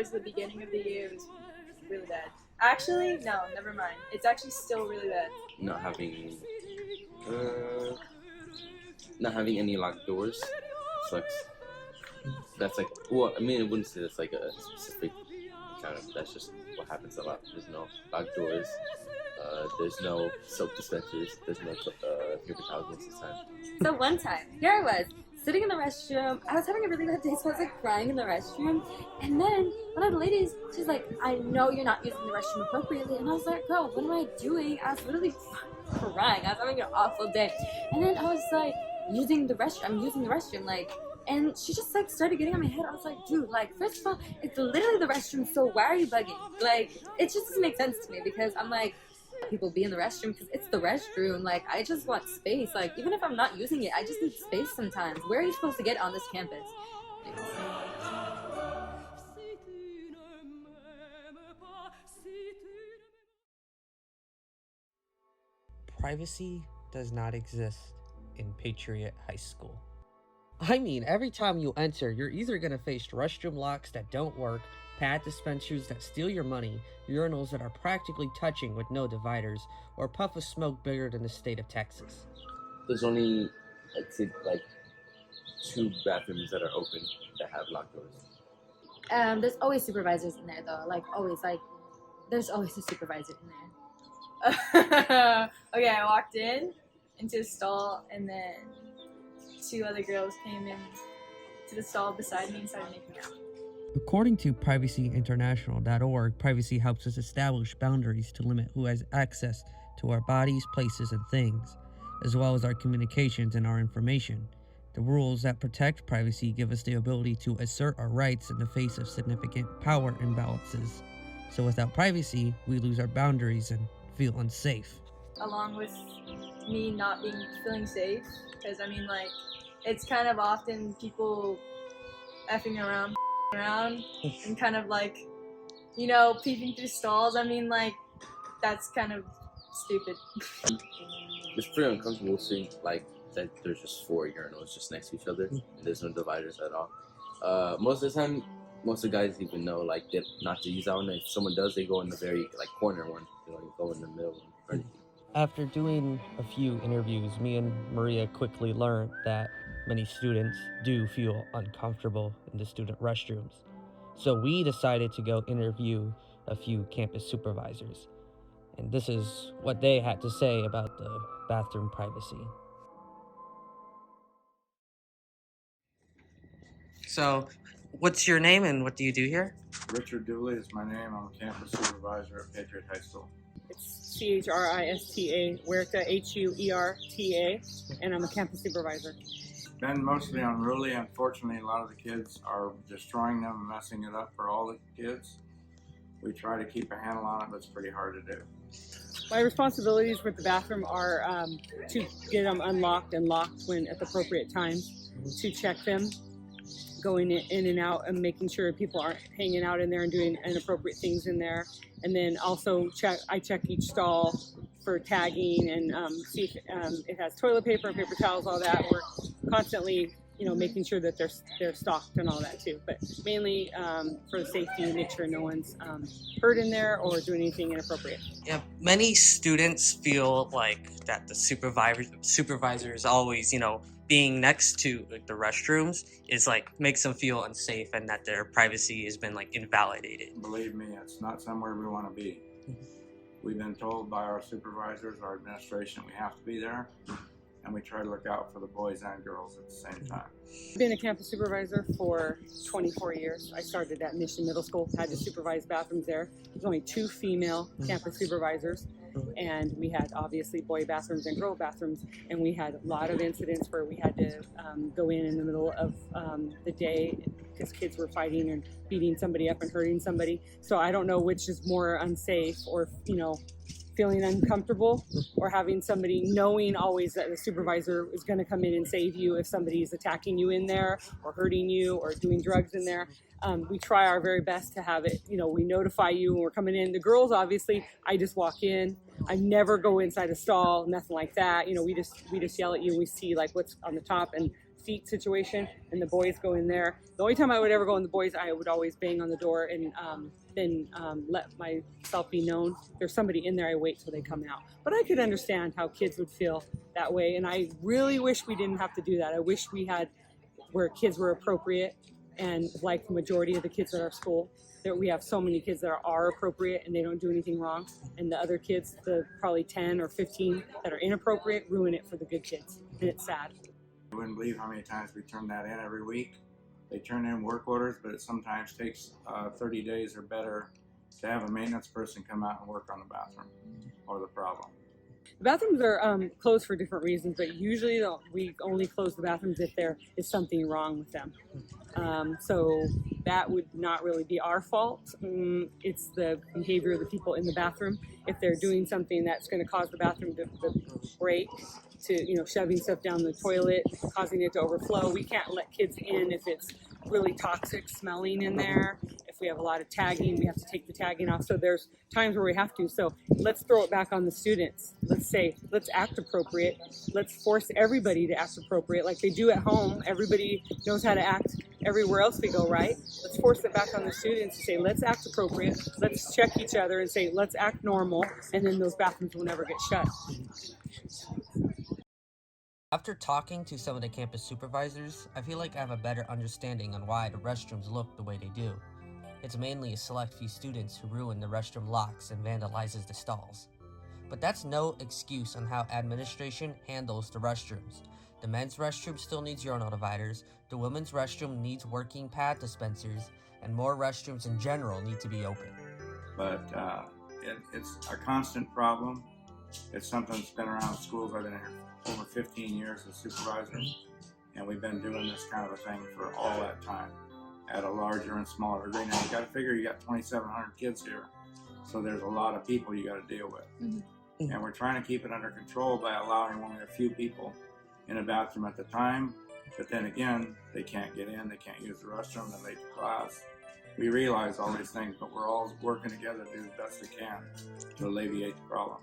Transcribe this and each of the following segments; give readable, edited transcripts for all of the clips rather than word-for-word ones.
towards the beginning of the year, it was really bad. Actually, no, never mind. It's actually still really bad. Not having, not having any locked doors sucks. That's like, well, I mean, I wouldn't say that's like a specific kind of. That's just what happens a lot. There's no locked doors. There's no soap dispensers. There's no paper towels most of the time. So one time, here I was, sitting in the restroom. I was having a really bad day, so I was like crying in the restroom. And then one of the ladies, she's like, I know you're not using the restroom appropriately. And I was like, girl, what am I doing? I was literally crying. I was having an awful day. And then I was like, I'm using the restroom, like, and she just like started getting on my head. I was like, dude, like, first of all, it's literally the restroom, so why are you bugging? Like, it just doesn't make sense to me, because I'm like, people be in the restroom because it's the restroom. Like, I just want space. Like, even if I'm not using it, I just need space sometimes. Where are you supposed to get on this campus? Privacy does not exist in Patriot High School. I mean, every time you enter, you're either going to face restroom locks that don't work, pad dispensers that steal your money, urinals that are practically touching with no dividers, or a puff of smoke bigger than the state of Texas. There's only, I'd say, like 2 bathrooms that are open that have locked doors. There's always supervisors in there, though. Like, always. Like, there's always a supervisor in there. Okay, I walked into the stall, and then 2 other girls came in to the stall beside me and started making out. According to privacyinternational.org, privacy helps us establish boundaries to limit who has access to our bodies, places, and things, as well as our communications and our information. The rules that protect privacy give us the ability to assert our rights in the face of significant power imbalances. So without privacy, we lose our boundaries and feel unsafe. Along with me not feeling safe, because I mean, like, it's kind of often people effing around and kind of like, you know, peeping through stalls. I mean, like, that's kind of stupid. It's pretty uncomfortable seeing like that there's just 4 urinals just next to each other, and there's no dividers at all. Most of the time, most of the guys even know like not to use that one. If someone does, they go in the very like corner one. They don't go in the middle one or anything. After doing a few interviews, me and Maria quickly learned that many students do feel uncomfortable in the student restrooms. So we decided to go interview a few campus supervisors. And this is what they had to say about the bathroom privacy. So, what's your name and what do you do here? Richard Dooley is my name. I'm a campus supervisor at Patriot High School. It's CHRISTA, Huerta, HUERTA, and I'm a campus supervisor. Been mostly unruly. Unfortunately, a lot of the kids are destroying them and messing it up for all the kids. We try to keep a handle on it, but it's pretty hard to do. My responsibilities with the bathroom are to get them unlocked and locked when at the appropriate times, to check them, going in and out and making sure people aren't hanging out in there and doing inappropriate things in there. And then also I check each stall for tagging and see if it has toilet paper and paper towels, all that. We're constantly, you know, making sure that they're stocked and all that too. But mainly for the safety and make sure no one's hurt in there or doing anything inappropriate. Yeah, many students feel like that the supervisor is always, you know, being next to like the restrooms is like makes them feel unsafe and that their privacy has been like invalidated. Believe me, it's not somewhere we want to be. We've been told by our supervisors, our administration, we have to be there, and we try to look out for the boys and girls at the same time. I've been a campus supervisor for 24 years. I started at Mission Middle School, had to supervise bathrooms there. There's only 2 female campus supervisors, and we had obviously boy bathrooms and girl bathrooms, and we had a lot of incidents where we had to go in the middle of the day because kids were fighting and beating somebody up and hurting somebody. So I don't know which is more unsafe, or, you know, feeling uncomfortable, or having somebody knowing always that the supervisor is going to come in and save you if somebody's attacking you in there or hurting you or doing drugs in there. We try our very best to have it, you know, we notify you when we're coming in. The girls, obviously, I just walk in. I never go inside a stall, nothing like that. You know, we just yell at you and we see like what's on the top and feet situation, and the boys go in there. The only time I would ever go in the boys, I would always bang on the door and then let myself be known. There's somebody in there, I wait till they come out. But I could understand how kids would feel that way, and I really wish we didn't have to do that. I wish we had where kids were appropriate, and like the majority of the kids at our school, that we have so many kids that are appropriate and they don't do anything wrong, and the other kids, the probably 10 or 15 that are inappropriate, ruin it for the good kids, and it's sad. You wouldn't believe how many times we turn that in every week. They turn in work orders, but it sometimes takes 30 days or better to have a maintenance person come out and work on the bathroom or the problem. The bathrooms are closed for different reasons, but usually we only close the bathrooms if there is something wrong with them. So that would not really be our fault. It's the behavior of the people in the bathroom. If they're doing something that's going to cause the bathroom to break, to shoving stuff down the toilet, causing it to overflow, we can't let kids in if it's really toxic smelling in there. If we have a lot of tagging, we have to take the tagging off. So there's times where we have to. So let's throw it back on the students. Let's act appropriate. Let's force everybody to act appropriate like they do at home. Everybody knows how to act everywhere else we go, right? Let's force it back on the students to say, let's act appropriate. Let's check each other and say, let's act normal. And then those bathrooms will never get shut. After talking to some of the campus supervisors, I feel like I have a better understanding on why the restrooms look the way they do. It's mainly a select few students who ruin the restroom locks and vandalizes the stalls. But that's no excuse on how administration handles the restrooms. The men's restroom still needs urinal dividers, the women's restroom needs working pad dispensers, and more restrooms in general need to be open. But it's a constant problem. It's something that's been around in schools. I've been here over 15 years as supervisor, and we've been doing this kind of a thing for all that time at a larger and smaller degree. Now you got to figure you got 2,700 kids here, so there's a lot of people you got to deal with. Mm-hmm. And we're trying to keep it under control by allowing only a few people in a bathroom at the time. But then again, they can't get in, they can't use the restroom, they're late to class. We realize all these things, but we're all working together to do the best we can to alleviate the problem.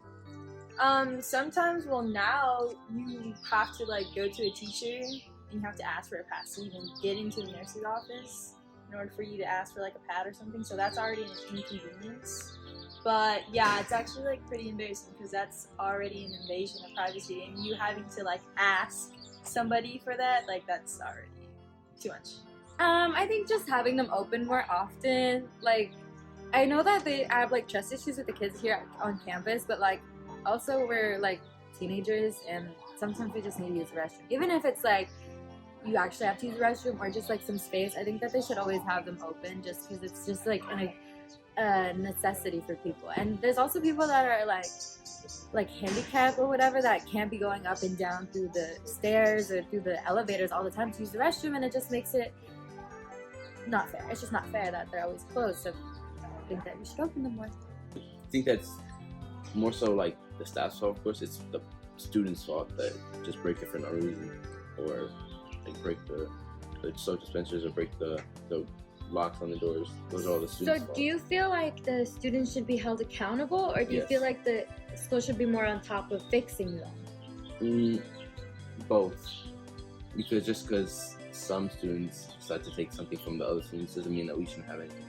Sometimes, now you have to go to a teacher and you have to ask for a pass to even get into the nurse's office in order for you to ask for a pad or something. So that's already an inconvenience. But yeah, it's actually pretty embarrassing because that's already an invasion of privacy, and you having to ask somebody for that, that's already too much. I think just having them open more often. I know that I have trust issues with the kids here on campus, but also we're teenagers, and sometimes we just need to use the restroom. Even if it's you actually have to use the restroom or just some space, I think that they should always have them open just because it's just a necessity for people. And there's also people that are handicapped or whatever that can't be going up and down through the stairs or through the elevators all the time to use the restroom, and it just makes it not fair. It's just not fair that they're always closed. So I think that we should open them more. I think that's more so the staff's fault. Of course, it's the students' fault that just break it for no reason, or break the soap dispensers or break the locks on the doors. Those are all the students' fault. So do you feel like the students should be held accountable, or do you feel like the school should be more on top of fixing them? Both. Because just because some students decide to take something from the other students doesn't mean that we shouldn't have anything.